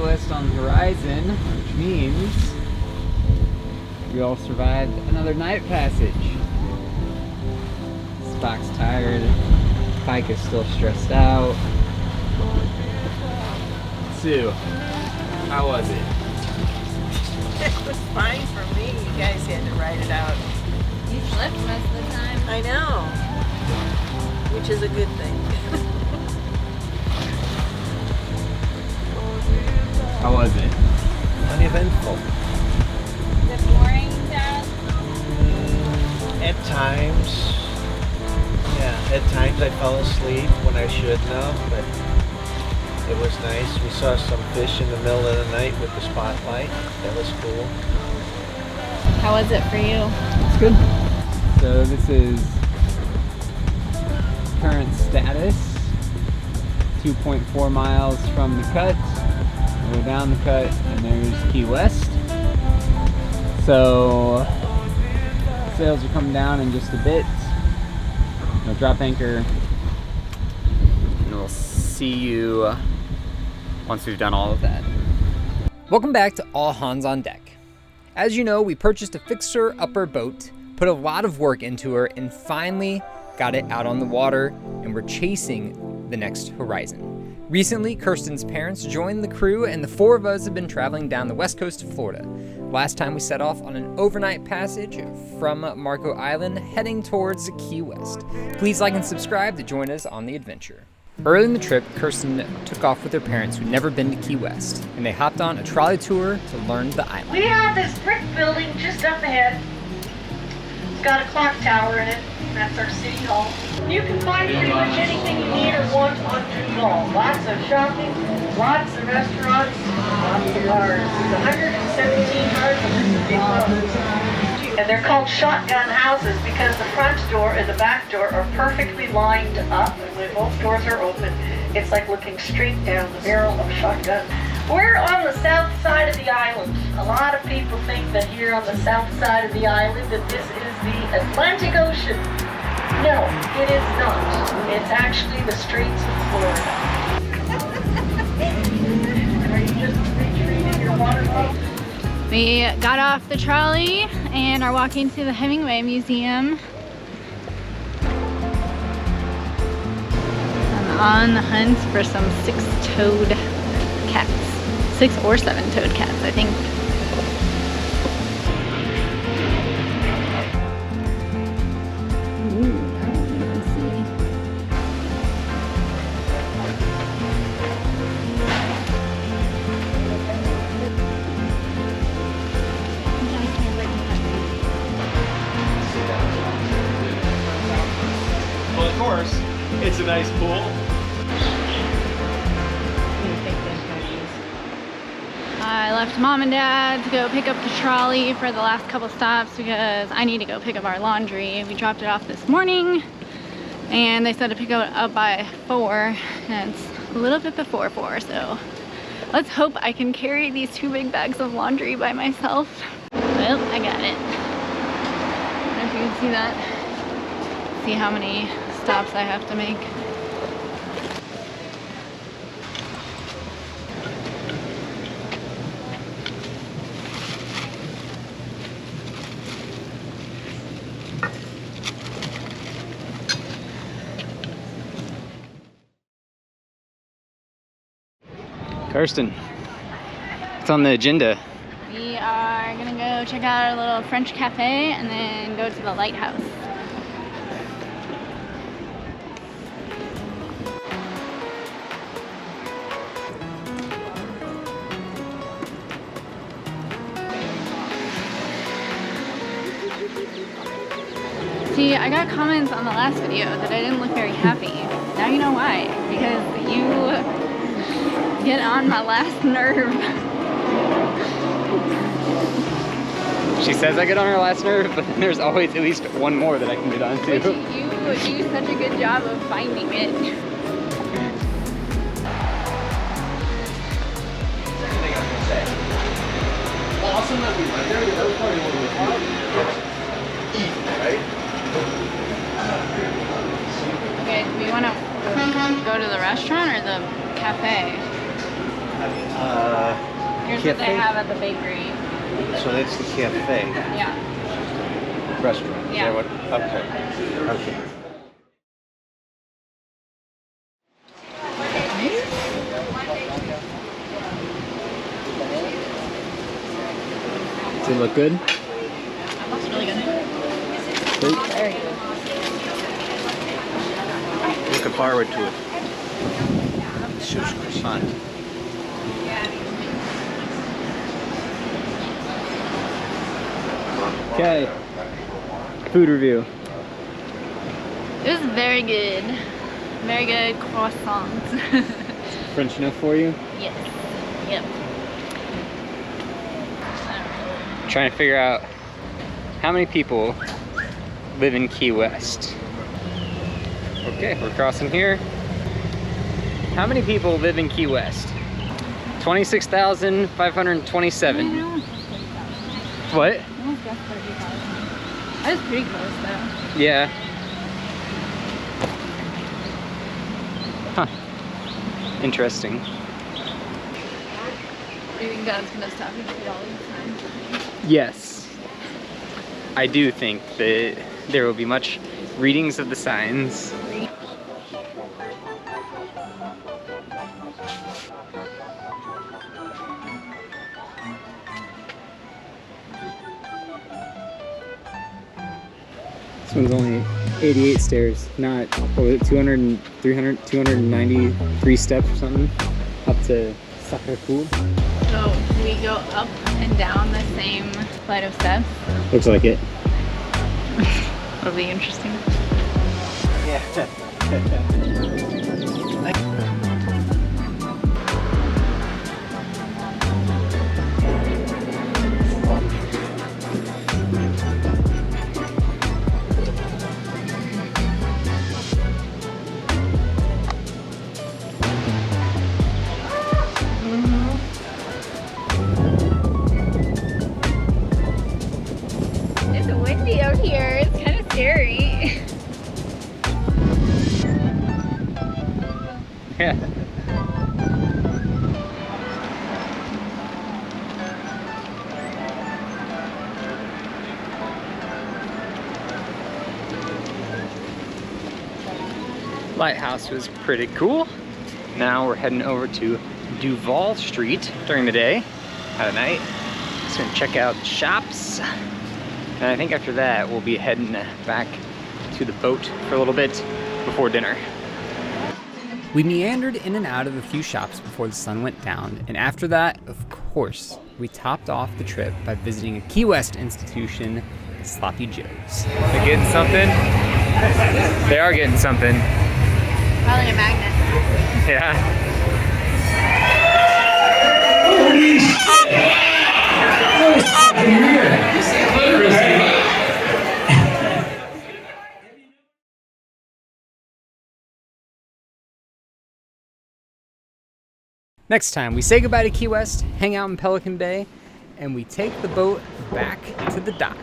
West on the horizon, which means we all survived another night passage. Spock's tired. Pike is still stressed out. Sue, how was it? It was fine for me. You guys had to write it out. You slept most of the time. I know. Which is a good thing. How was it? Uneventful. Is it boring, Dad? At times. Yeah, at times I fell asleep when I shouldn't have, but it was nice. We saw some fish in the middle of the night with the spotlight. That was cool. How was it for you? It's good. So this is current status. 2.4 miles from the cut. We're down the cut and there's Key West. So sails are coming down in just a bit. We'll drop anchor and we'll see you once we've done all of that. Welcome back to All Hands on Deck. As you know, we purchased a fixer upper boat, put a lot of work into her, and finally got it out on the water, and we're chasing the next horizon. Recently, Kirstin's parents joined the crew, and the four of us have been traveling down the west coast of Florida. Last time we set off on an overnight passage from Marco Island, heading towards Key West. Please like and subscribe to join us on the adventure. Early in the trip, Kirstin took off with her parents who'd never been to Key West, and they hopped on a trolley tour to learn the island. We have this brick building just up ahead. It's got a clock tower in it. That's our city hall. You can find pretty much anything you need or want on Duval. Lots of shopping, lots of restaurants, lots of bars. There's 117 bars and this is a big one. And they're called shotgun houses because the front door and the back door are perfectly lined up. And when both doors are open, it's like looking straight down the barrel of a shotgun. We're on the south side of the island. A lot of people think that here on the south side of the island that this is the Atlantic Ocean. No, it is not. It's actually the Straits of Florida. Are you just retrieving your water bottle? We got off the trolley and are walking to the Hemingway Museum. I'm on the hunt for some six-toed cats. 6 or 7-toed cats, I think. Ooh, I don't even see. Well, of course, it's a nice pool. I left Mom and Dad to go pick up the trolley for the last couple stops because I need to go pick up our laundry. We dropped it off this morning and they said to pick it up by 4 and it's a little bit before 4, so let's hope I can carry these 2 big bags of laundry by myself. Well, I got it. I don't know if you can see that. See how many stops I have to make. Kirstin, what's on the agenda? We are gonna go check out our little French cafe and then go to the lighthouse. See, I got comments on the last video that I didn't look very happy. Now you know why. Because you get on my last nerve. She says I get on her last nerve, but then there's always at least one more that I can get on to. But you do such a good job of finding it. Awesome that we went there. That was probably one of the easy, right? Okay, do we want to go to the restaurant or the cafe? Here's what they Cafe? have at the bakery. So that's the cafe Yeah. restaurant. Is Yeah. that what? Okay. Okay. Does it look good? Looks really good. Great. Very good. Looking forward to it. Sushi croissant. Okay. Food review. It was very good. Very good croissants. French enough for you? Yes. Yep. Trying to figure out how many people live in Key West. Okay, we're crossing here. How many people live in Key West? 26,527. What? I was pretty close though. Yeah. Huh. Interesting. Do you think Dad's gonna stop you to all these times? Yes. I do think that there will be much readings of the signs. This one's only 88 stairs, not, what was it, 200, 300, 293 steps or something, up to Sacre Coeur. So we go up and down the same flight of steps. Looks like it. It'll be interesting. Yeah. It's windy out here. It's kind of scary. Yeah. Lighthouse was pretty cool. Now we're heading over to Duval Street during the day. At night, just gonna check out shops. And I think after that, we'll be heading back to the boat for a little bit before dinner. We meandered in and out of a few shops before the sun went down, and after that, of course, we topped off the trip by visiting a Key West institution, Sloppy Joe's. They're getting something? They are getting something. Probably a magnet. Yeah. Next time, we say goodbye to Key West, hang out in Pelican Bay, and we take the boat back to the dock.